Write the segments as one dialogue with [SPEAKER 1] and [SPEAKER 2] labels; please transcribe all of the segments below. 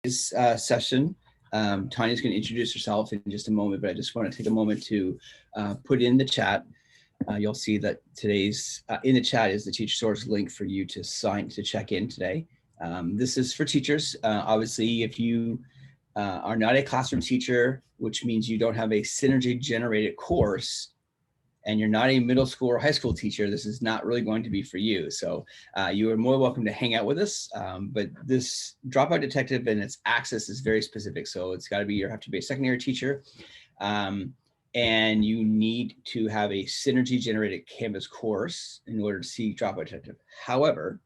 [SPEAKER 1] Today's session. Tanya's going to introduce herself in just a moment, but I just want to take a moment to put in the chat. You'll see that today's in the chat is the teacher source link for you to sign to check in today. This is for teachers. Obviously, if you are not a classroom teacher, which means you don't have a synergy generated course, and you're not a middle school or high school teacher, this is not really going to be for you. So you are more welcome to hang out with us. But this Dropout Detective and its access is very specific. So it's got to be, you have to be a secondary teacher. And you need to have a synergy generated Canvas course in order to see Dropout Detective. However,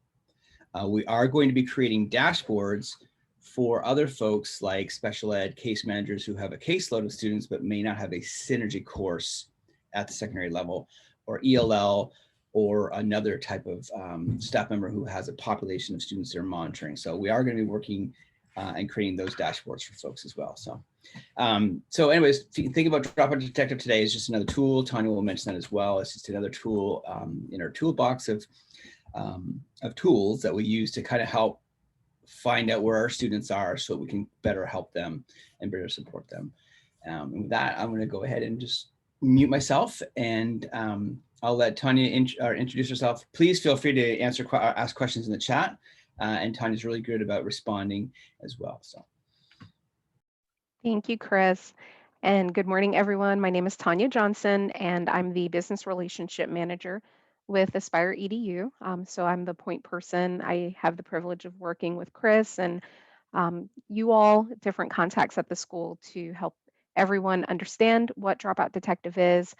[SPEAKER 1] we are going to be creating dashboards for other folks like special ed case managers who have a caseload of students but may not have a synergy course at the secondary level, or ELL, or another type of staff member who has a population of students they're monitoring. So we are going to be working and creating those dashboards for folks as well. So anyways, think about Dropout Detective today is just another tool. Tanya will mention that as well. It's just another tool in our toolbox of tools that we use to kind of help find out where our students are so we can better help them and better support them. And with that, I'm going to go ahead and just mute myself, and I'll let Tanya introduce herself. Please feel free to ask questions in the chat, and Tanya's really good about responding as well. So,
[SPEAKER 2] thank you, Chris. And good morning, everyone. My name is Tanya Johnson, and I'm the Business Relationship Manager with Aspire EDU. So I'm the point person. I have the privilege of working with Chris and you all, different contacts at the school, to help everyone understand what Dropout Detective is,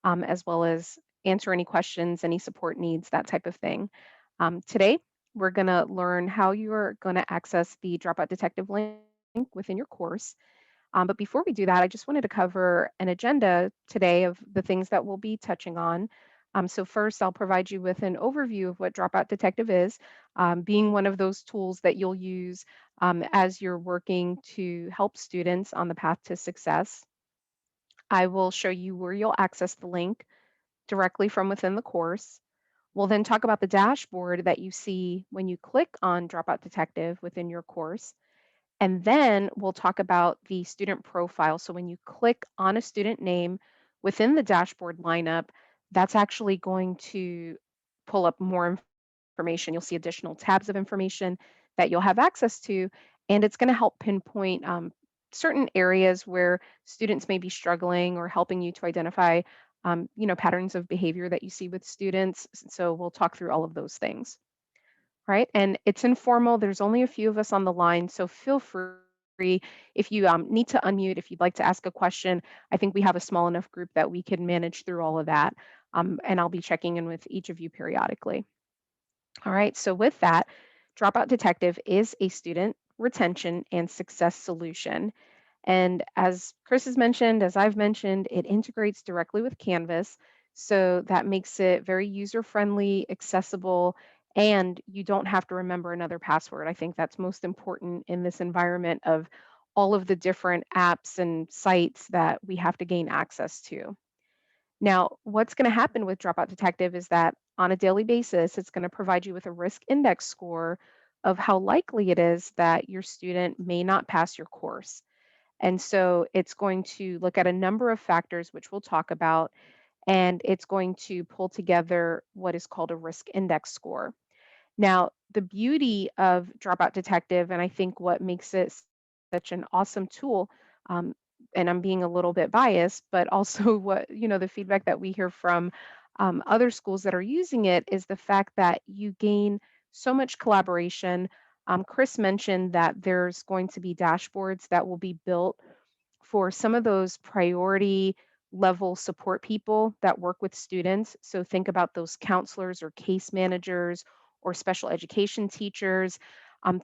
[SPEAKER 2] as well as answer any questions, any support needs, that type of thing. Today, we're going to learn how you're going to access the Dropout Detective link within your course. But before we do that, I just wanted to cover an agenda today of the things that we'll be touching on. So first, I'll provide you with an overview of what Dropout Detective is, being one of those tools that you'll use as you're working to help students on the path to success. I will show you where you'll access the link directly from within the course. We'll then talk about the dashboard that you see when you click on Dropout Detective within your course. And then we'll talk about the student profile. So when you click on a student name within the dashboard lineup, that's actually going to pull up more information. You'll see additional tabs of information that you'll have access to, and it's going to help pinpoint certain areas where students may be struggling, or helping you to identify patterns of behavior that you see with students. So we'll talk through all of those things. Right. And it's informal. There's only a few of us on the line, so feel free if you need to unmute, if you'd like to ask a question. I think we have a small enough group that we can manage through all of that. And I'll be checking in with each of you periodically. All right. So with that, Dropout Detective is a student retention and success solution. And as Chris has mentioned, as I've mentioned, it integrates directly with Canvas. So that makes it very user friendly, accessible, and you don't have to remember another password. I think that's most important in this environment of all of the different apps and sites that we have to gain access to. Now, what's going to happen with Dropout Detective is that on a daily basis, it's going to provide you with a risk index score of how likely it is that your student may not pass your course. And so it's going to look at a number of factors, which we'll talk about, and it's going to pull together what is called a risk index score. Now, the beauty of Dropout Detective, and I think what makes it such an awesome tool, um, and I'm being a little bit biased, but also what, the feedback that we hear from other schools that are using it, is the fact that you gain so much collaboration. Chris mentioned that there's going to be dashboards that will be built for some of those priority level support people that work with students. So think about those counselors or case managers or special education teachers.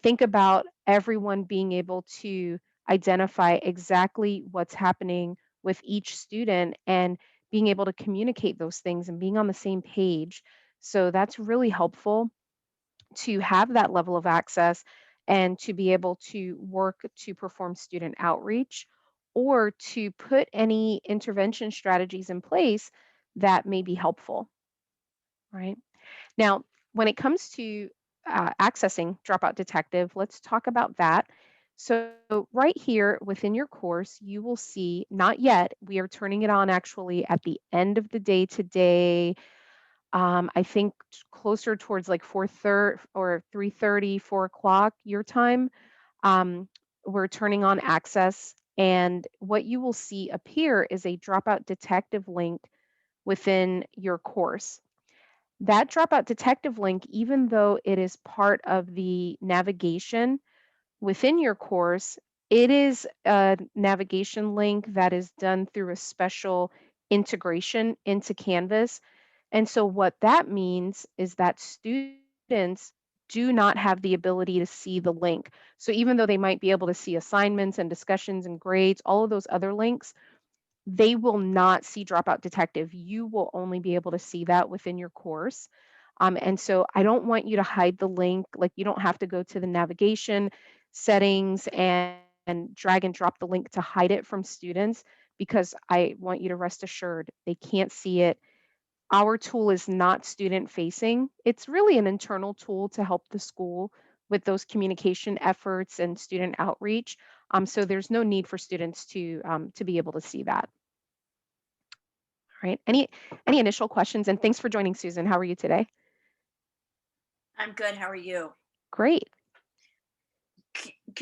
[SPEAKER 2] Think about everyone being able to identify exactly what's happening with each student and being able to communicate those things and being on the same page. So that's really helpful to have that level of access and to be able to work to perform student outreach or to put any intervention strategies in place that may be helpful, right? Now, when it comes to accessing Dropout Detective, let's talk about that. So right here within your course, you will see, not yet, we are turning it on actually at the end of the day today. I think closer towards like 4:30 or 3:30, 4 o'clock your time. Um, we're turning on access. And what you will see appear is a Dropout Detective link within your course. That Dropout Detective link, even though it is part of the navigation within your course, it is a navigation link that is done through a special integration into Canvas. And so, what that means is that students do not have the ability to see the link. So, even though they might be able to see assignments and discussions and grades, all of those other links, they will not see Dropout Detective. You will only be able to see that within your course. And so I don't want you to hide the link. Like you don't have to go to the navigation settings and drag and drop the link to hide it from students because I want you to rest assured they can't see it. Our tool is not student facing. It's really an internal tool to help the school with those communication efforts and student outreach. So there's no need for students to be able to see that. All right. Any initial questions? And thanks for joining, Susan. How are you today?
[SPEAKER 3] I'm good. How are you?
[SPEAKER 2] Great.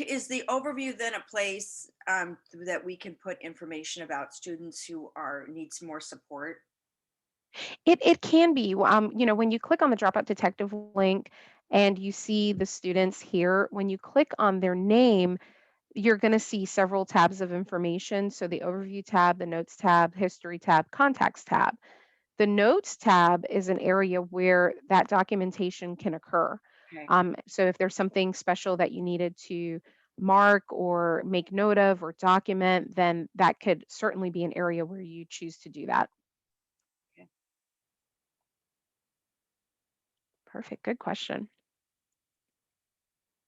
[SPEAKER 3] Is the overview then a place that we can put information about students who are need some more support?
[SPEAKER 2] It can be. When you click on the Dropout Detective link and you see the students here, when you click on their name, you're going to see several tabs of information. So the overview tab, the notes tab, history tab, contacts tab. The notes tab is an area where that documentation can occur.
[SPEAKER 3] Okay.
[SPEAKER 2] So if there's something special that you needed to mark or make note of or document, then that could certainly be an area where you choose to do that.
[SPEAKER 3] Okay.
[SPEAKER 2] Perfect. Good question.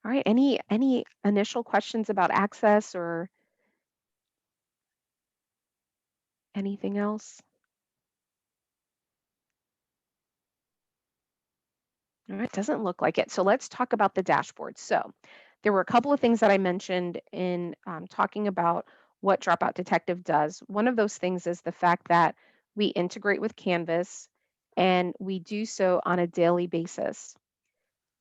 [SPEAKER 2] All right. Any initial questions about access or anything else? All right, doesn't look like it. So let's talk about the dashboard. So there were a couple of things that I mentioned in talking about what Dropout Detective does. One of those things is the fact that we integrate with Canvas and we do so on a daily basis.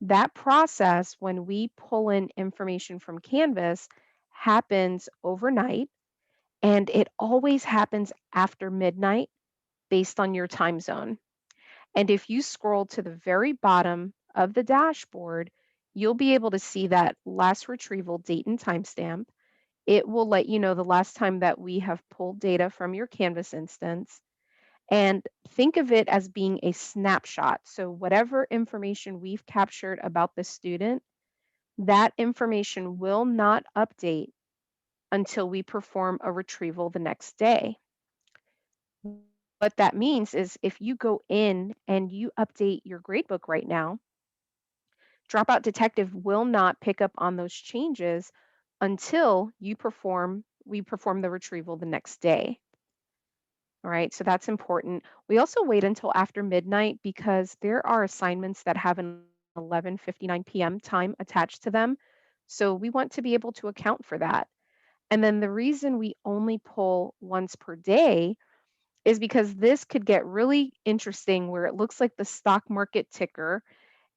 [SPEAKER 2] That process, when we pull in information from Canvas, happens overnight and it always happens after midnight based on your time zone. And if you scroll to the very bottom of the dashboard, you'll be able to see that last retrieval date and timestamp. It will let you know the last time that we have pulled data from your Canvas instance. And think of it as being a snapshot. So, whatever information we've captured about the student, that information will not update until we perform a retrieval the next day. What that means is if you go in and you update your gradebook right now, Dropout Detective will not pick up on those changes until we perform the retrieval the next day. All right, so that's important. We also wait until after midnight because there are assignments that have an 11:59 p.m. time attached to them. So we want to be able to account for that. And then the reason we only pull once per day is because this could get really interesting where it looks like the stock market ticker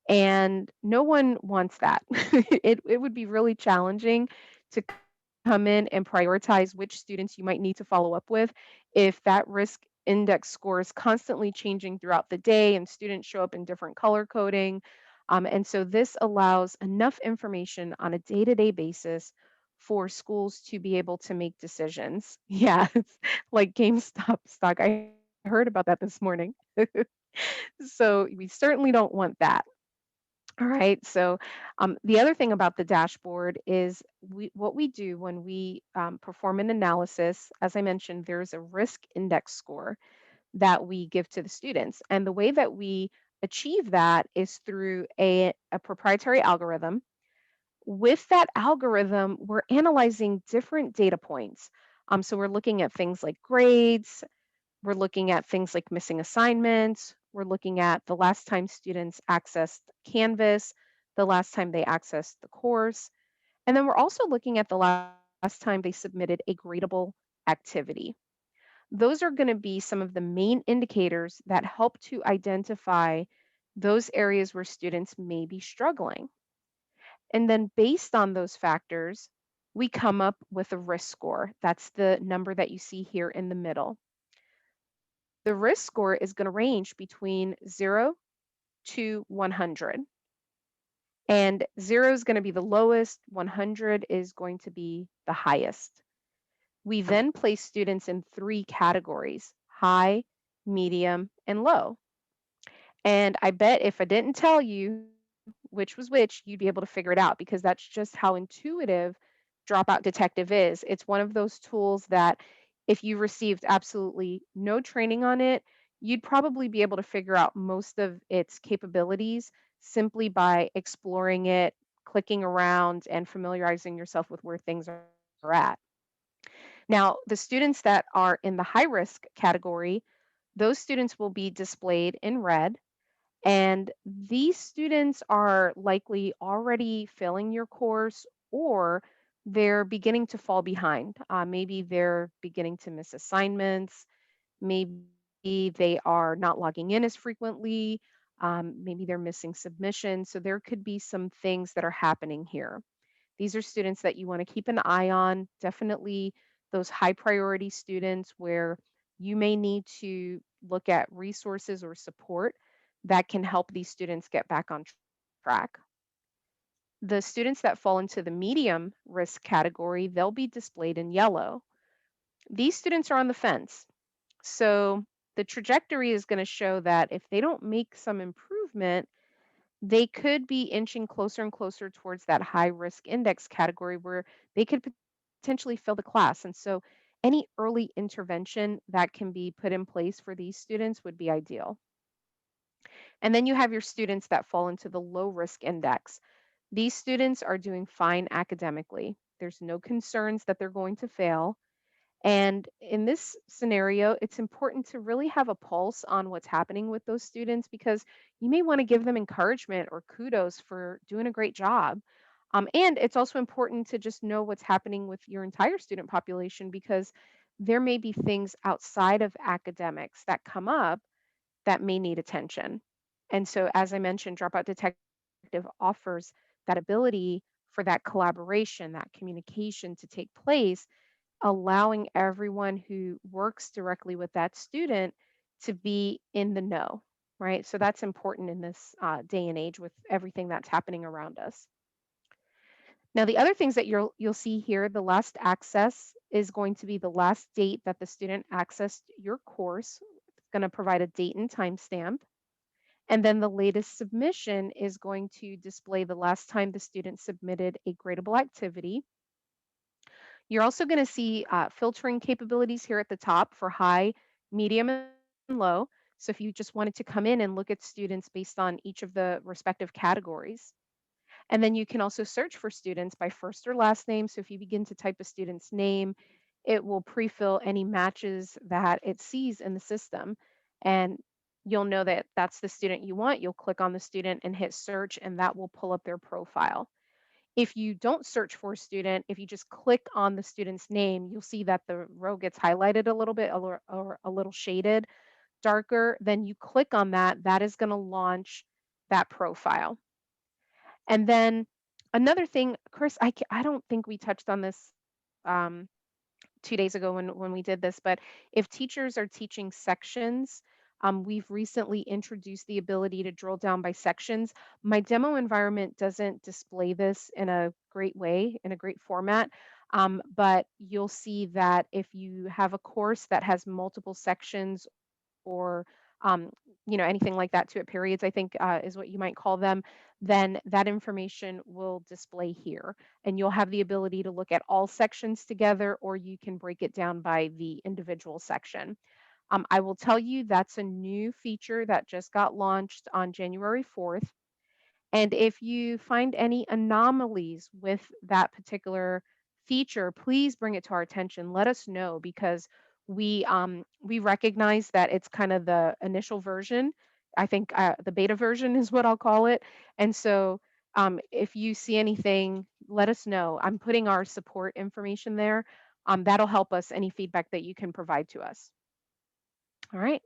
[SPEAKER 2] and no one wants that. It would be really challenging to come in and prioritize which students you might need to follow up with if that risk index score is constantly changing throughout the day and students show up in different color coding. And so this allows enough information on a day-to-day basis for schools to be able to make decisions. Yeah, it's like GameStop stock. I heard about that this morning. So we certainly don't want that. All right. So the other thing about the dashboard is what we do when we perform an analysis. As I mentioned, there's a risk index score that we give to the students, and the way that we achieve that is through a proprietary algorithm. With that algorithm, we're analyzing different data points. So we're looking at things like grades, we're looking at things like missing assignments. We're looking at the last time students accessed Canvas, the last time they accessed the course. And then we're also looking at the last time they submitted a gradable activity. Those are going to be some of the main indicators that help to identify those areas where students may be struggling. And then based on those factors, we come up with a risk score. That's the number that you see here in the middle. The risk score is going to range between 0 to 100. And 0 is going to be the lowest, 100 is going to be the highest. We then place students in three categories: high, medium, and low. And I bet if I didn't tell you which was which, you'd be able to figure it out because that's just how intuitive Dropout Detective is. It's one of those tools that if you received absolutely no training on it, you'd probably be able to figure out most of its capabilities simply by exploring it, clicking around, and familiarizing yourself with where things are at. Now, the students that are in the high risk category, those students will be displayed in red. And these students are likely already failing your course or they're beginning to fall behind. Maybe they're beginning to miss assignments. Maybe they are not logging in as frequently. Maybe they're missing submissions. So there could be some things that are happening here. These are students that you want to keep an eye on. Definitely those high priority students where you may need to look at resources or support that can help these students get back on track. The students that fall into the medium risk category, they'll be displayed in yellow. These students are on the fence. So the trajectory is going to show that if they don't make some improvement, they could be inching closer and closer towards that high risk index category where they could potentially fail the class. And so, any early intervention that can be put in place for these students would be ideal. And then you have your students that fall into the low risk index. These students are doing fine academically. There's no concerns that they're going to fail. And in this scenario, it's important to really have a pulse on what's happening with those students because you may want to give them encouragement or kudos for doing a great job. And it's also important to just know what's happening with your entire student population because there may be things outside of academics that come up that may need attention. And so, as I mentioned, Dropout Detective offers that ability for that collaboration, that communication to take place, allowing everyone who works directly with that student to be in the know, right? So that's important in this day and age with everything that's happening around us. Now, the other things that you'll see here, the last access is going to be the last date that the student accessed your course. It's going to provide a date and timestamp. And then the latest submission is going to display the last time the student submitted a gradable activity. You're also going to see filtering capabilities here at the top for high, medium, and low. So if you just wanted to come in and look at students based on each of the respective categories. And then you can also search for students by first or last name. So if you begin to type a student's name, it will pre-fill any matches that it sees in the system. And you'll know that that's the student you want. You'll click on the student and hit search, and that will pull up their profile. If you don't search for a student, if you just click on the student's name, you'll see that the row gets highlighted a little bit or a little shaded darker. Then you click on that, that is going to launch that profile. And then another thing, Chris, I don't think we touched on this um, 2 days ago when we did this, but if teachers are teaching sections, we've recently introduced the ability to drill down by sections. My demo environment doesn't display this in a great way, in a great format, but you'll see that if you have a course that has multiple sections or um, anything like that to it, periods, I think is what you might call them, then that information will display here. And you'll have the ability to look at all sections together, or you can break it down by the individual section. I will tell you that's a new feature that just got launched on January 4th. And if you find any anomalies with that particular feature, please bring it to our attention. Let us know because we recognize that it's kind of the initial version. I think the beta version is what I'll call it. And so If you see anything, let us know. I'm putting our support information there. That'll help us, any feedback that you can provide to us. All right.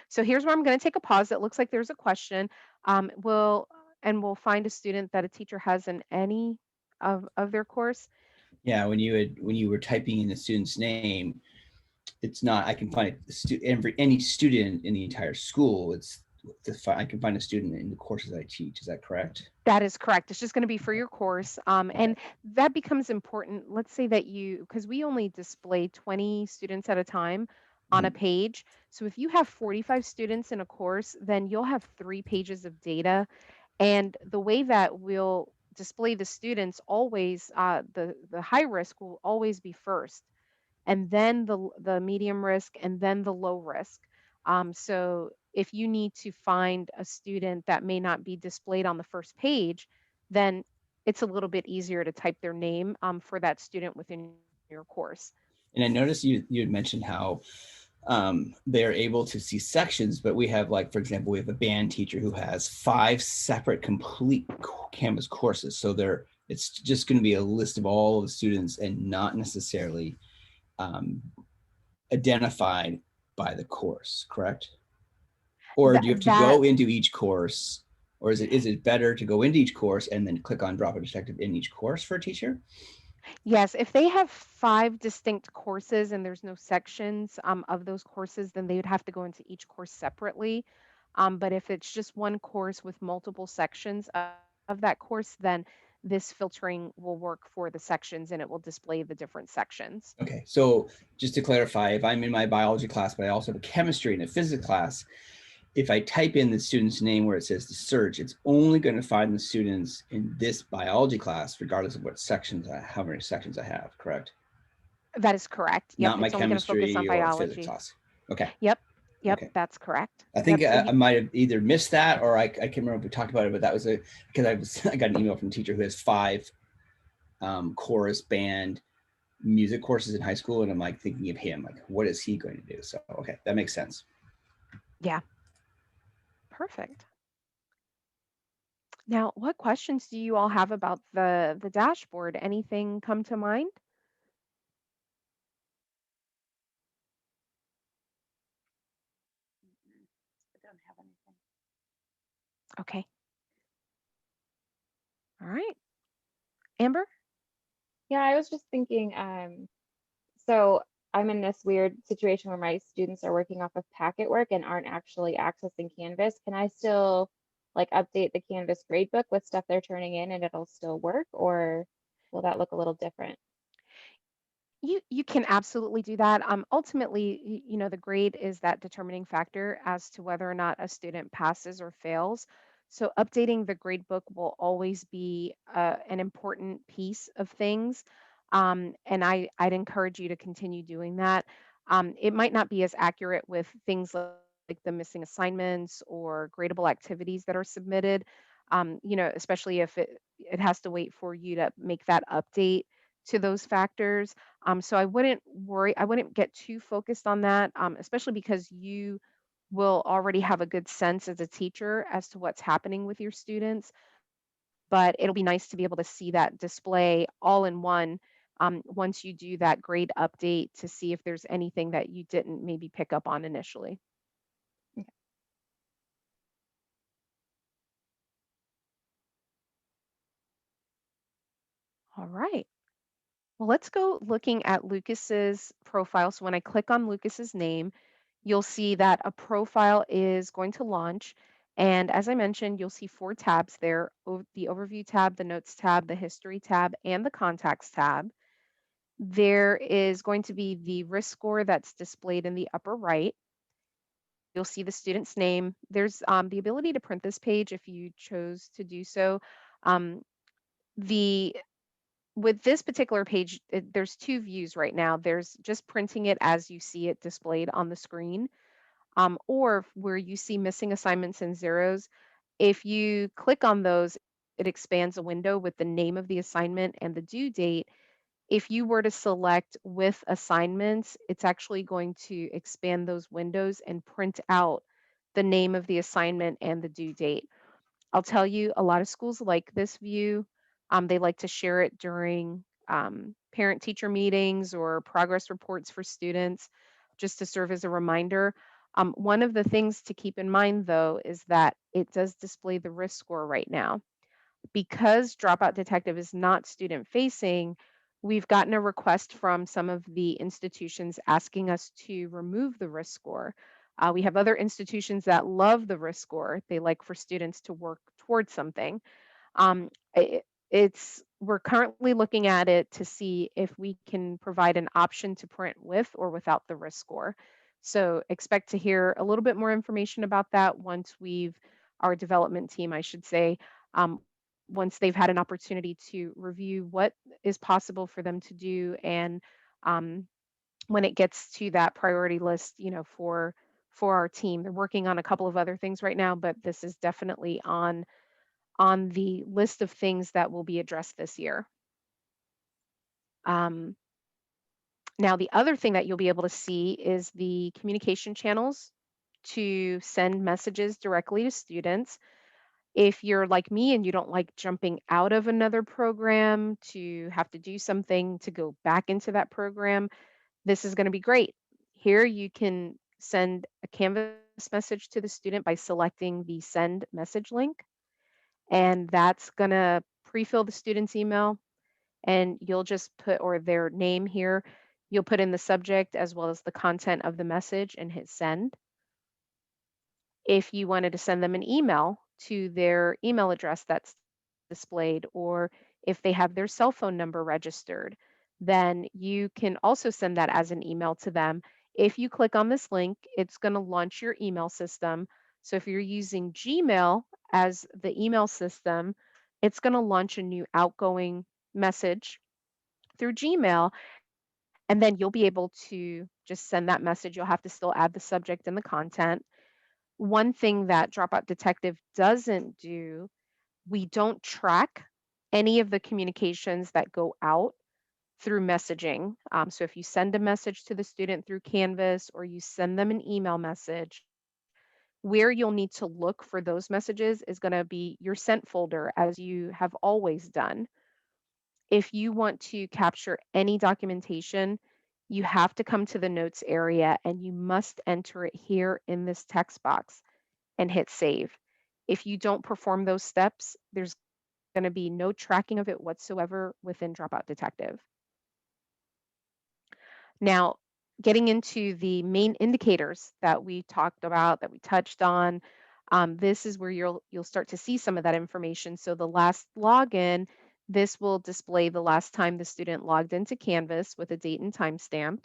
[SPEAKER 2] So here's where I'm going to take a pause. It looks like there's a question. We'll find a student that a teacher has in any of their course.
[SPEAKER 1] Yeah, when you were typing in the student's name, it's not. I can find any student in the entire school. I can find a student in the courses I teach. Is that correct?
[SPEAKER 2] That is correct. It's just going to be for
[SPEAKER 1] Okay.
[SPEAKER 2] your course.
[SPEAKER 1] Okay.
[SPEAKER 2] And that becomes important. Let's say that because we only display 20 students at a time on a
[SPEAKER 1] Mhm.
[SPEAKER 2] page. So if you have 45 students in a course, then you'll have 3 pages of data. And the way that we'll display the students always, the high risk will always be first, and then the medium risk, and then the low risk. So if you need to find a student that may not be displayed on the first page, then it's a little bit easier to type their name for that student within your course.
[SPEAKER 1] And I noticed you had mentioned how they're able to see sections, but we have, like, for example, we have a band teacher who has 5 separate complete Canvas courses. So it's just going to be a list of all of the students and not necessarily um, identified by the course, correct? Or
[SPEAKER 2] That
[SPEAKER 1] do you have to
[SPEAKER 2] that
[SPEAKER 1] go into each course, or is it better to go into each course and then click on Dropout Detective in each course for a teacher?
[SPEAKER 2] Yes, if they have 5 distinct courses and there's no sections of those courses, then they would have to go into each course separately. But if it's just one course with multiple sections of that course, then this filtering will work for the sections and it will display the different sections.
[SPEAKER 1] Okay, so just to clarify, if I'm in my biology class, but I also have a chemistry and a physics class, if I type in the student's name where it says to search, it's only going to find the students in this biology class, regardless of how many sections I have, correct?
[SPEAKER 2] That is correct. Yep,
[SPEAKER 1] Not my
[SPEAKER 2] it's only going to focus on
[SPEAKER 1] chemistry or physics
[SPEAKER 2] biology.
[SPEAKER 1] class. Okay,
[SPEAKER 2] Yep, yep,
[SPEAKER 1] okay.
[SPEAKER 2] that's correct.
[SPEAKER 1] I think
[SPEAKER 2] Yep. So
[SPEAKER 1] I might have either missed that, or I can't remember if we talked about it, but that was because I got an email from a teacher who has 5 chorus band music courses in high school, and I'm like thinking of him, like, what is he going to do? So okay, that makes sense.
[SPEAKER 2] yeah, perfect. Now, what questions do you all have about the dashboard? Anything come to mind?
[SPEAKER 3] I don't have anything.
[SPEAKER 2] Okay. All right. Amber?
[SPEAKER 4] Yeah, I was just thinking, so I'm in this weird situation where my students are working off of packet work and aren't actually accessing Canvas. Can I still like update the Canvas gradebook with stuff they're turning in and it'll still work, or will that look a little different?
[SPEAKER 2] You can absolutely do that. Ultimately, the grade is that determining factor as to whether or not a student passes or fails. So updating the grade book will always be an important piece of things. And I'd encourage you to continue doing that. It might not be as accurate with things like the missing assignments or gradable activities that are submitted. Especially if it has to wait for you to make that update to those factors. So I wouldn't worry. I wouldn't get too focused on that, especially because you will already have a good sense as a teacher as to what's happening with your students. But it'll be nice to be able to see that display all in one once you do that grade update to see if there's anything that you didn't maybe pick up on initially.
[SPEAKER 4] Okay.
[SPEAKER 2] All right. Well, let's go looking at Lucas's profile. So when I click on Lucas's name, you'll see that a profile is going to launch. And as I mentioned, you'll see 4 tabs there, the overview tab, the notes tab, the history tab, and the contacts tab. There is going to be the risk score that's displayed in the upper right. You'll see the student's name. There's the ability to print this page if you chose to do so. Um, the With this particular page, there's 2 views right now. There's just printing it as you see it displayed on the screen, or where you see missing assignments and zeros. If you click on those, it expands a window with the name of the assignment and the due date. If you were to select with assignments, it's actually going to expand those windows and print out the name of the assignment and the due date. I'll tell you, a lot of schools like this view. They like to share it during parent teacher meetings or progress reports for students, just to serve as a reminder. One of the things to keep in mind, though, is that it does display the risk score right now. Because Dropout Detective is not student facing, we've gotten a request from some of the institutions asking us to remove the risk score. We have other institutions that love the risk score. They like for students to work towards something. It's we're currently looking at it to see if we can provide an option to print with or without the risk score. So expect to hear a little bit more information about that once our development team, I should say, um, once they've had an opportunity to review what is possible for them to do, and um, when it gets to that priority list, for our team. They're working on a couple of other things right now, but this is definitely on the list of things that will be addressed this year. Um, Now, the other thing that you'll be able to see is the communication channels to send messages directly to students. If you're like me and you don't like jumping out of another program to have to do something to go back into that program, this is going to be great. Here you can send a Canvas message to the student by selecting the send message link, and that's going to pre-fill the student's email, and you'll just put or their name here. You'll put in the subject as well as the content of the message and hit send. If you wanted to send them an email to their email address that's displayed, or if they have their cell phone number registered, then you can also send that as an email to them. If you click on this link, it's going to launch your email system. So if you're using Gmail as the email system, it's going to launch a new outgoing message through Gmail, and then you'll be able to just send that message. You'll have to still add the subject and the content. One thing that Dropout Detective doesn't do, we don't track any of the communications that go out through messaging. So if you send a message to the student through Canvas or you send them an email message, where you'll need to look for those messages is going to be your sent folder, as you have always done. If you want to capture any documentation, you have to come to the notes area and you must enter it here in this text box and hit save. If you don't perform those steps, there's going to be no tracking of it whatsoever within Dropout Detective. Now, getting into the main indicators that we talked about, that we touched on, this is where you'll start to see some of that information. So the last login, this will display the last time the student logged into Canvas with a date and timestamp.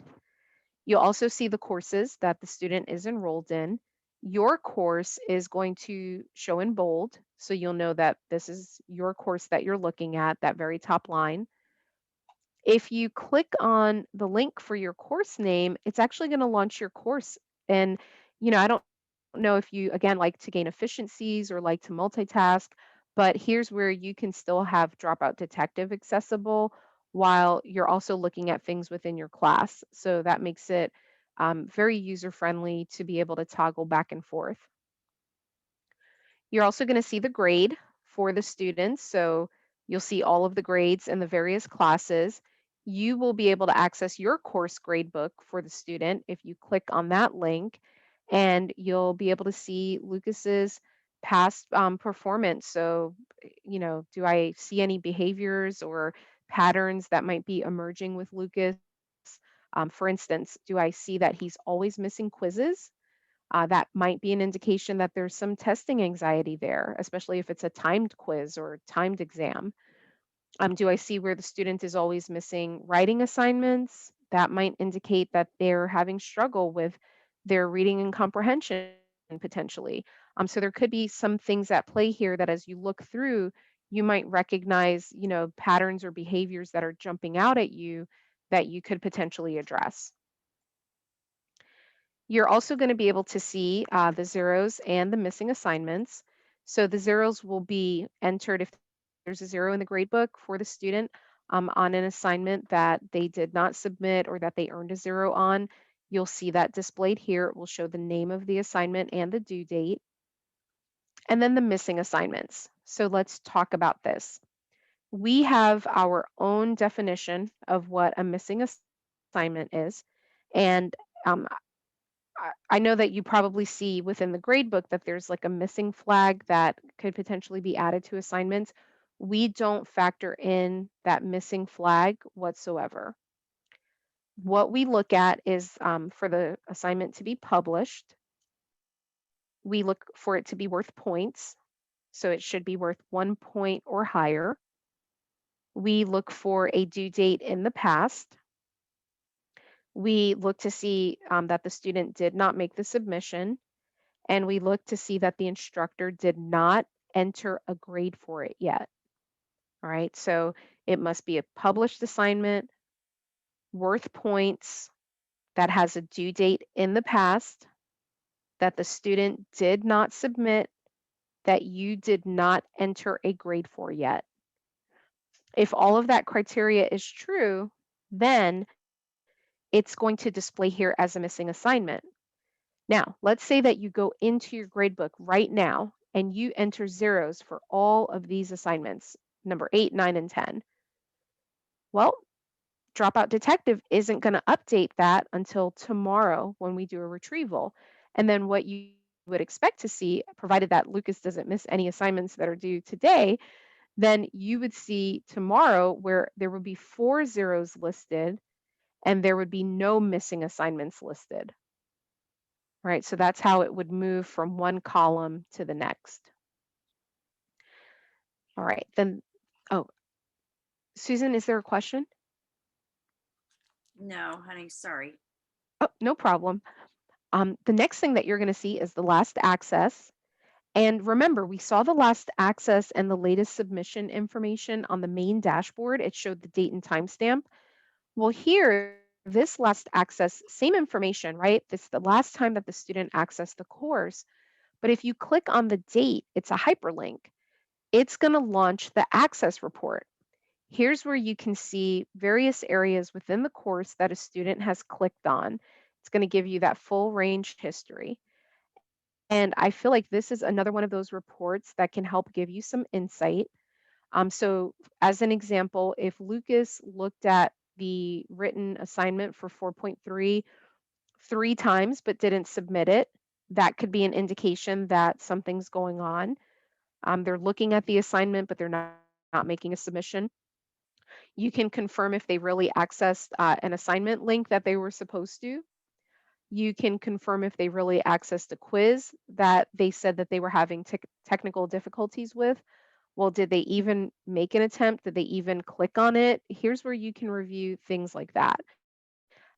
[SPEAKER 2] You'll also see the courses that the student is enrolled in. Your course is going to show in bold, so you'll know that this is your course that you're looking at, that very top line. If you click on the link for your course name, it's actually going to launch your course. And, I don't know if you, again, like to gain efficiencies or like to multitask, but here's where you can still have Dropout Detective accessible while you're also looking at things within your class. So that makes it very user friendly to be able to toggle back and forth. You're also going to see the grade for the students. So you'll see all of the grades in the various classes. You will be able to access your course gradebook for the student if you click on that link, and you'll be able to see Lucas's past performance. So, do I see any behaviors or patterns that might be emerging with Lucas? For instance, do I see that he's always missing quizzes? That might be an indication that there's some testing anxiety there, especially if it's a timed quiz or timed exam. Do I see where the student is always missing writing assignments? That might indicate that they're having struggle with their reading and comprehension potentially. So there could be some things at play here that as you look through, you might recognize, patterns or behaviors that are jumping out at you that you could potentially address. You're also going to be able to see the zeros and the missing assignments. So the zeros will be entered if there's a zero in the grade book for the student on an assignment that they did not submit or that they earned a zero on. You'll see that displayed here. It will show the name of the assignment and the due date. And then the missing assignments. So let's talk about this. We have our own definition of what a missing assignment is. And um, I know that you probably see within the grade book that there's like a missing flag that could potentially be added to assignments. We don't factor in that missing flag whatsoever. What we look at is for the assignment to be published, we look for it to be worth points. So it should be worth 1 point or higher. We look for a due date in the past. We look to see that the student did not make the submission, and we look to see that the instructor did not enter a grade for it yet. All right, so it must be a published assignment, worth points, that has a due date in the past, that the student did not submit, that you did not enter a grade for yet. If all of that criteria is true, then it's going to display here as a missing assignment. Now, let's say that you go into your gradebook right now and you enter zeros for all of these assignments, number 8, 9, and 10. Well, Dropout Detective isn't going to update that until tomorrow when we do a retrieval. And then what you would expect to see, provided that Lucas doesn't miss any assignments that are due today, then you would see tomorrow where there would be 4 zeros listed and there would be no missing assignments listed. Right? So that's how it would move from one column to the next. All right, then, oh, Susan, is there a question?
[SPEAKER 3] No, honey, sorry.
[SPEAKER 2] Oh, no problem. The next thing that you're going to see is the last access. And remember, we saw the last access and the latest submission information on the main dashboard. It showed the date and timestamp. Well, here, this last access, same information, right? This is the last time that the student accessed the course. But if you click on the date, it's a hyperlink. It's going to launch the access report. Here's where you can see various areas within the course that a student has clicked on. It's going to give you that full range history. And I feel like this is another one of those reports that can help give you some insight. So, as an example, if Lucas looked at the written assignment for 4.3 3 times but didn't submit it, that could be an indication that something's going on. They're looking at the assignment, but they're not making a submission. You can confirm if they really accessed an assignment link that they were supposed to. You can confirm if they really accessed a quiz that they said that they were having technical difficulties with. Well, did they even make an attempt? Did they even click on it? Here's where you can review things like that.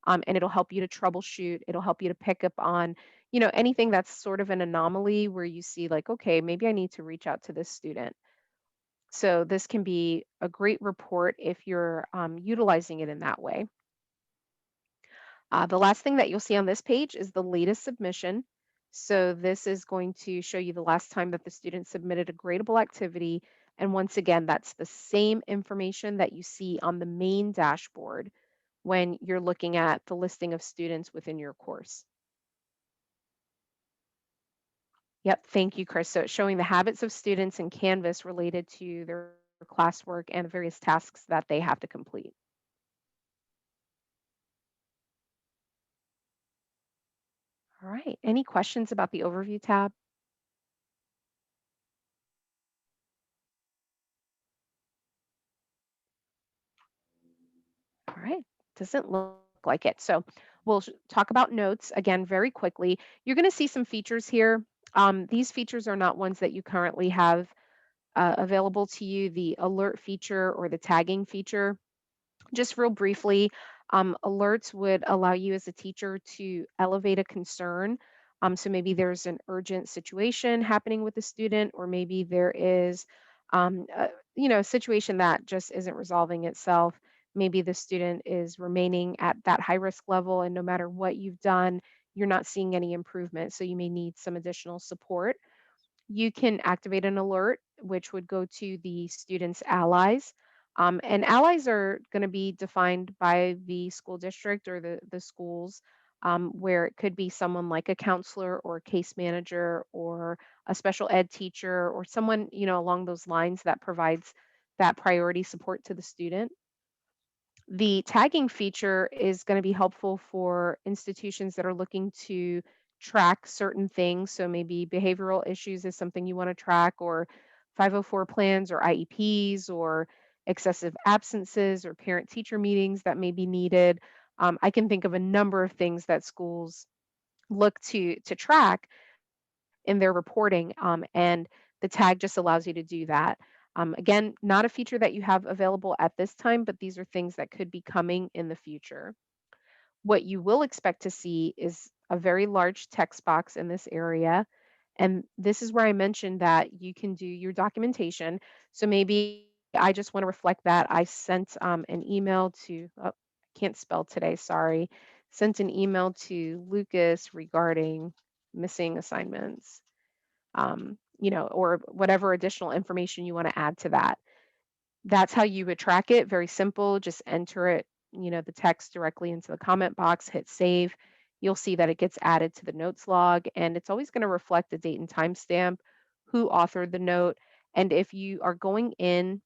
[SPEAKER 2] And it'll help you to troubleshoot. It'll help you to pick up on, anything that's sort of an anomaly where you see like, okay, maybe I need to reach out to this student. So this can be a great report if you're utilizing it in that way. The last thing that you'll see on this page is the latest submission. So this is going to show you the last time that the student submitted a gradable activity. And once again, that's the same information that you see on the main dashboard when you're looking at the listing of students within your course. Yep, thank you, Chris. So it's showing the habits of students in Canvas related to their classwork and the various tasks that they have to complete. All right, any questions about the overview tab? All right, doesn't look like it. So we'll talk about notes again very quickly. You're going to see some features here. These features are not ones that you currently have available to you, the alert feature or the tagging feature. Just real briefly, alerts would allow you as a teacher to elevate a concern. So maybe there's an urgent situation happening with the student, or maybe there is, a situation that just isn't resolving itself. Maybe the student is remaining at that high risk level, and no matter what you've done, you're not seeing any improvement. So you may need some additional support. You can activate an alert, which would go to the student's allies. And allies are going to be defined by the school district or the schools. where it could be someone like a counselor or a case manager or a special ed teacher or someone, along those lines that provides that priority support to the student. The tagging feature is going to be helpful for institutions that are looking to track certain things. So maybe behavioral issues is something you want to track, or 504 plans or IEPs, or excessive absences or parent teacher meetings that may be needed. I can think of a number of things that schools look to track in their reporting, and the tag just allows you to do that. Again, not a feature that you have available at this time, but these are things that could be coming in the future. What you will expect to see is a very large text box in this area. And this is where I mentioned that you can do your documentation. So maybe I just want to reflect that. I sent an email to, oh, I can't spell today, sorry. Sent an email to Lucas regarding missing assignments, or whatever additional information you want to add to that. That's how you would track it. Very simple. Just enter it, the text directly into the comment box, hit save. You'll see that it gets added to the notes log, and it's always going to reflect the date and timestamp, who authored the note. And if you are going in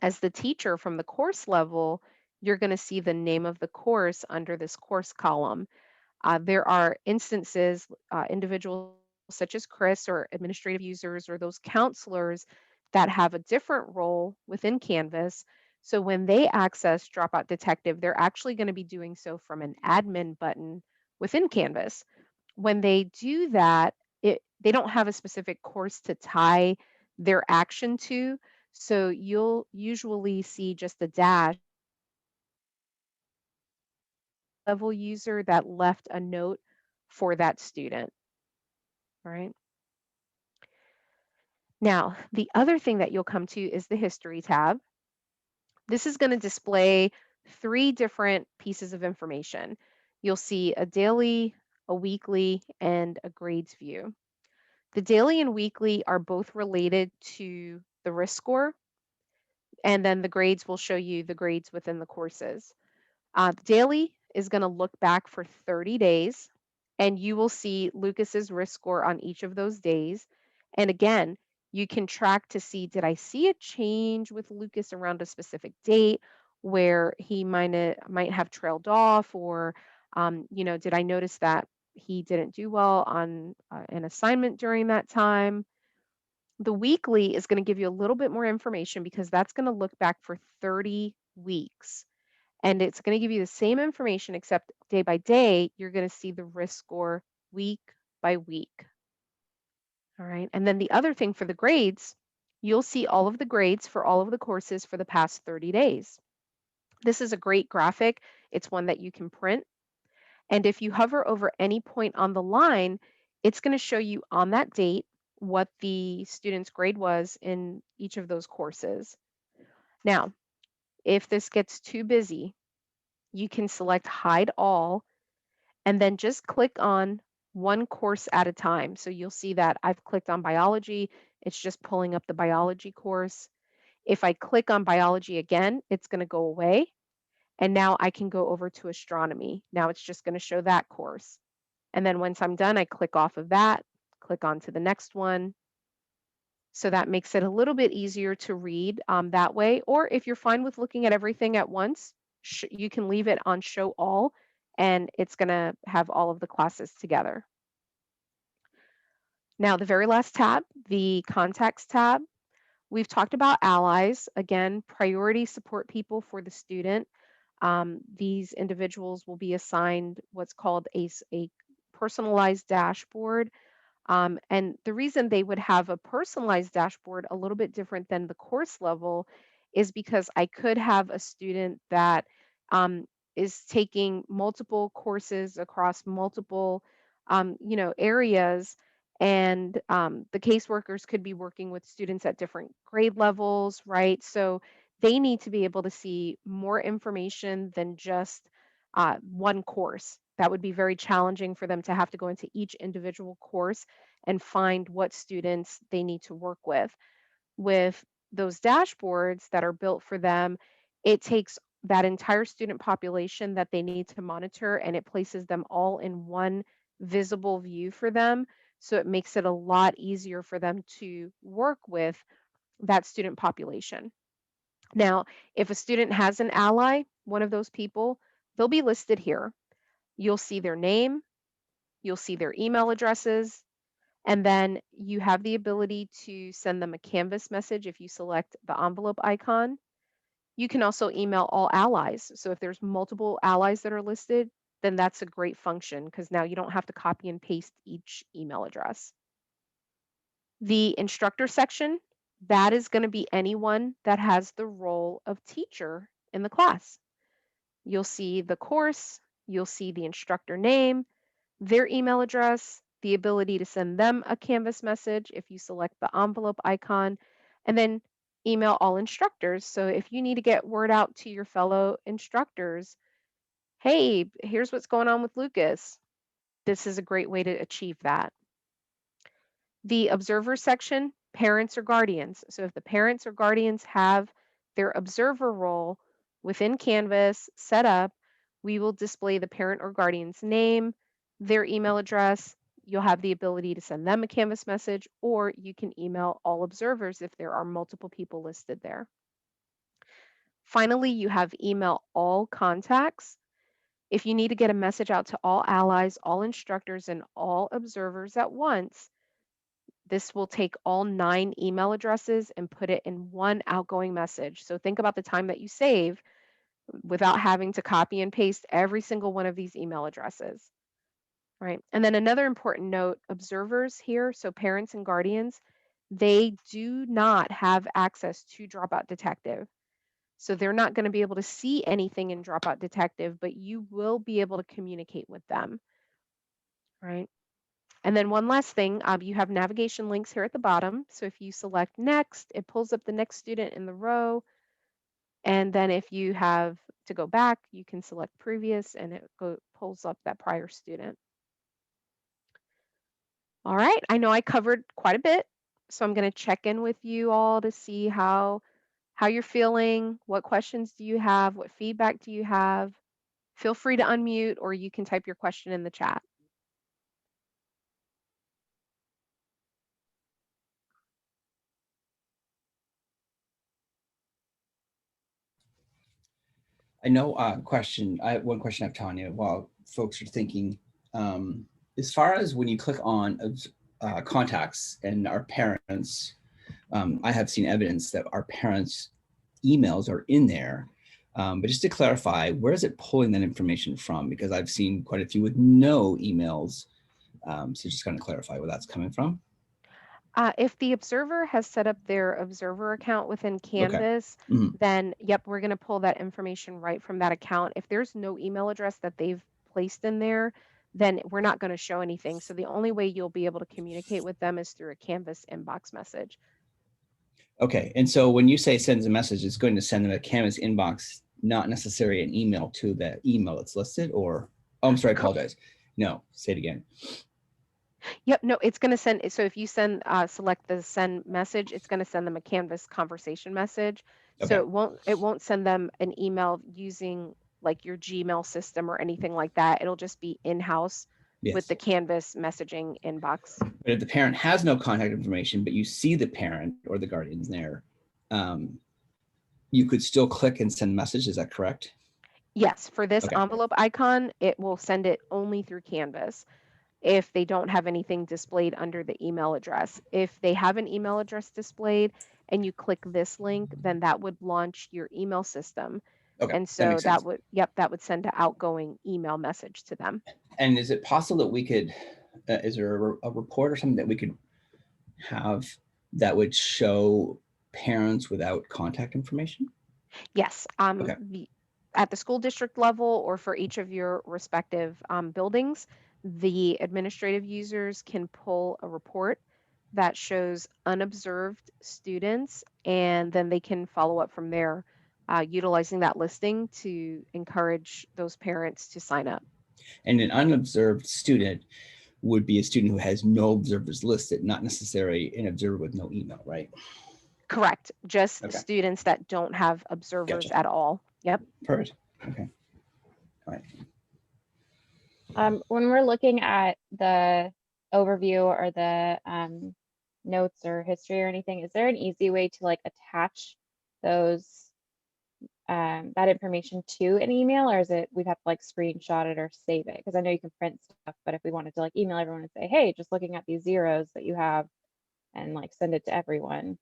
[SPEAKER 2] as the teacher from the course level, you're going to see the name of the course under this course column. There are instances, individuals such as Chris or administrative users or those counselors that have a different role within Canvas. So when they access Dropout Detective, they're actually going to be doing so from an admin button within Canvas. When they do that, they don't have a specific course to tie their action to. So you'll usually see just a dash level user that left a note for that student. All right. Now, the other thing that you'll come to is the history tab. This is going to display 3 different pieces of information. You'll see a daily, a weekly, and a grades view. The daily and weekly are both related to the risk score, and then the grades will show you the grades within the courses. Daily is going to look back for 30 days, and you will see Lucas's risk score on each of those days. And again, you can track to see, did I see a change with Lucas around a specific date where he might have trailed off, or did I notice that he didn't do well on an assignment during that time? The weekly is going to give you a little bit more information because that's going to look back for 30 weeks. And it's going to give you the same information, except day by day, you're going to see the risk score week by week. All right. And then the other thing for the grades, you'll see all of the grades for all of the courses for the past 30 days. This is a great graphic. It's one that you can print. And if you hover over any point on the line, it's going to show you on that date what the student's grade was in each of those courses. Now, if this gets too busy, you can select hide all and then just click on one course at a time. So you'll see that I've clicked on biology. It's just pulling up the biology course. If I click on biology again, it's going to go away. And now I can go over to astronomy. Now it's just going to show that course. And then once I'm done, I click off of that, click on to the next one. So that makes it a little bit easier to read that way. Or if you're fine with looking at everything at once, you can leave it on show all, and it's going to have all of the classes together. Now, the very last tab, the contacts tab, we've talked about allies. Again, priority support people for the student. These individuals will be assigned what's called a personalized dashboard. And the reason they would have a personalized dashboard a little bit different than the course level is because I could have a student that um, is taking multiple courses across multiple, areas, and the caseworkers could be working with students at different grade levels, right? So they need to be able to see more information than just one course. That would be very challenging for them to have to go into each individual course and find what students they need to work with. With those dashboards that are built for them, it takes that entire student population that they need to monitor, and it places them all in one visible view for them. So it makes it a lot easier for them to work with that student population. Now, if a student has an ally, one of those people, they'll be listed here. You'll see their name, you'll see their email addresses, and then you have the ability to send them a Canvas message if you select the envelope icon. You can also email all allies. So if there's multiple allies that are listed, then that's a great function because now you don't have to copy and paste each email address. The instructor section, that is going to be anyone that has the role of teacher in the class. You'll see the course, you'll see the instructor name, their email address, the ability to send them a Canvas message if you select the envelope icon, and then email all instructors. So if you need to get word out to your fellow instructors, hey, here's what's going on with Lucas. This is a great way to achieve that. The observer section, parents or guardians. So if the parents or guardians have their observer role within Canvas set up, we will display the parent or guardian's name, their email address. You'll have the ability to send them a Canvas message, or you can email all observers if there are multiple people listed there. Finally, you have email all contacts. If you need to get a message out to all allies, all instructors, and all observers at once, this will take all 9 email addresses and put it in one outgoing message. So think about the time that you save without having to copy and paste every single one of these email addresses, right? And then another important note, observers here, so parents and guardians, they do not have access to Dropout Detective. So they're not going to be able to see anything in Dropout Detective, but you will be able to communicate with them, right? And then one last thing, you have navigation links here at the bottom. So if you select next, it pulls up the next student in the row. And then if you have to go back, you can select previous and it pulls up that prior student. All right, I know I covered quite a bit. So I'm going to check in with you all to see how you're feeling, what questions do you have, what feedback do you have? Feel free to unmute or you can type your question in the chat.
[SPEAKER 1] I know question. I have one question I have, Tanya, while folks are thinking. As far as when you click on contacts and our parents, I have seen evidence that our parents' emails are in there. But just to clarify, where is it pulling that information from? Because I've seen quite a few with no emails. So just kind of clarify where that's coming from.
[SPEAKER 2] If the observer has set up their observer account within
[SPEAKER 1] Okay.
[SPEAKER 2] Canvas,
[SPEAKER 1] Mhm.
[SPEAKER 2] then yep, we're going to pull that information right from that account. If there's no email address that they've placed in there, then we're not going to show anything. So the only way you'll be able to communicate with them is through a Canvas inbox message.
[SPEAKER 1] Okay. And so when you say sends a message, it's going to send them a Canvas inbox, not necessarily an email to the email that's listed, or, oh, I'm sorry, I apologize. No, say it again.
[SPEAKER 2] Yep, no, it's going to send. So if you send, select the send message, it's going to send them a Canvas conversation message. So
[SPEAKER 1] Okay.
[SPEAKER 2] it won't send them an email using like your Gmail system or anything like that. It'll just be in-house with
[SPEAKER 1] Yes.
[SPEAKER 2] the Canvas messaging inbox.
[SPEAKER 1] But if the parent has no contact information, but you see the parent or the guardians there, you could still click and send message. Is that correct?
[SPEAKER 2] Yes, for this
[SPEAKER 1] Okay.
[SPEAKER 2] envelope icon, it will send it only through Canvas if they don't have anything displayed under the email address. If they have an email address displayed and you click this link, then that would launch your email system.
[SPEAKER 1] Okay.
[SPEAKER 2] And
[SPEAKER 1] That
[SPEAKER 2] so
[SPEAKER 1] makes sense.
[SPEAKER 2] that would send an outgoing email message to them.
[SPEAKER 1] And is it possible that we could, is there a report or something that we could have that would show parents without contact information?
[SPEAKER 2] Yes,
[SPEAKER 1] Okay.
[SPEAKER 2] at the school district level or for each of your respective buildings, the administrative users can pull a report that shows unobserved students, and then they can follow up from there, utilizing that listing to encourage those parents to sign up.
[SPEAKER 1] And an unobserved student would be a student who has no observers listed, not necessarily an observer with no email, right?
[SPEAKER 2] Correct. Just
[SPEAKER 1] Okay.
[SPEAKER 2] students that don't have observers
[SPEAKER 1] Gotcha.
[SPEAKER 2] at all. Yep.
[SPEAKER 1] Perfect. Okay. All right.
[SPEAKER 4] When we're looking at the overview or the notes or history or anything, is there an easy way to like attach those that information to an email, or is it we'd have to like screenshot it or save it? Because I know you can print stuff, but if we wanted to like email everyone and say, hey, just looking at these zeros that you have and like send it to everyone,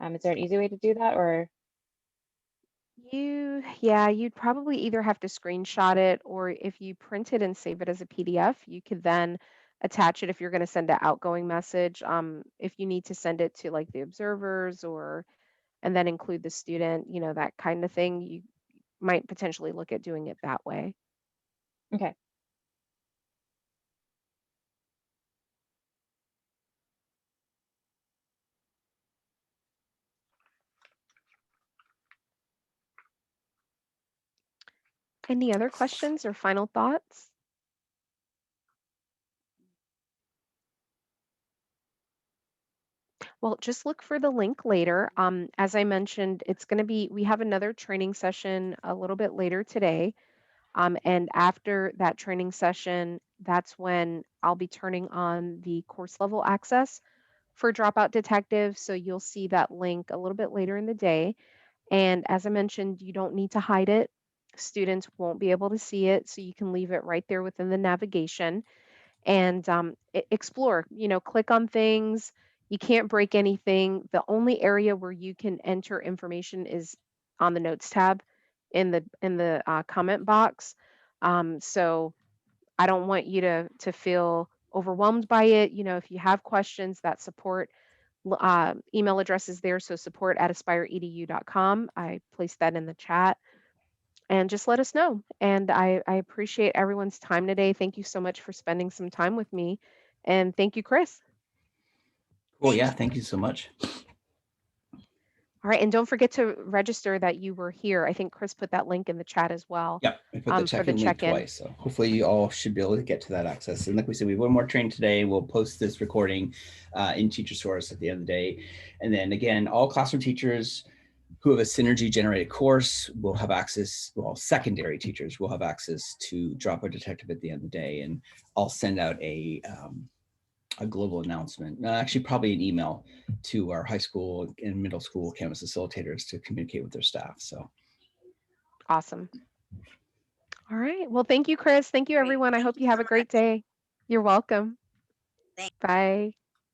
[SPEAKER 4] is there an easy way to do that, or
[SPEAKER 2] Yeah, you'd probably either have to screenshot it, or if you print it and save it as a PDF, you could then attach it if you're going to send an outgoing message. If you need to send it to like the observers or and then include the student, that kind of thing, you might potentially look at doing it that way.
[SPEAKER 4] okay.
[SPEAKER 2] Any other questions or final thoughts? Well, just look for the link later. As I mentioned, we have another training session a little bit later today. And after that training session, that's when I'll be turning on the course level access for Dropout Detective. So you'll see that link a little bit later in the day. And as I mentioned, you don't need to hide it. Students won't be able to see it, so you can leave it right there within the navigation and explore. Click on things. You can't break anything. The only area where you can enter information is on the notes tab in the comment box. So I don't want you to feel overwhelmed by it. If you have questions, that support email address is there. So support@aspireedu.com. I placed that in the chat and just let us know. And I appreciate everyone's time today. Thank you so much for spending some time with me. And thank you, Chris.
[SPEAKER 1] Cool. Yeah. Thank you so much.
[SPEAKER 2] All right. And don't forget to register that you were here. I think Chris put that link in the chat as well.
[SPEAKER 1] Yep. I put the
[SPEAKER 2] for the
[SPEAKER 1] check-in link
[SPEAKER 2] check-in.
[SPEAKER 1] twice. So hopefully you all should be able to get to that access. And like we said, we have one more training today. We'll post this recording in Teacher Source at the end of the day. And then again, all classroom teachers who have a Synergy generated course will have access, well, secondary teachers will have access to Dropout Detective at the end of the day. And I'll send out a global announcement, actually probably an email to our high school and middle school campus facilitators to communicate with their staff. So
[SPEAKER 2] Awesome. All right. Well, thank you, Chris. Thank you,
[SPEAKER 3] Great.
[SPEAKER 2] everyone. I
[SPEAKER 3] Thank
[SPEAKER 2] hope
[SPEAKER 3] you
[SPEAKER 2] you have
[SPEAKER 3] so
[SPEAKER 2] a great
[SPEAKER 3] much.
[SPEAKER 2] day. You're welcome.
[SPEAKER 3] Thanks.
[SPEAKER 2] Bye.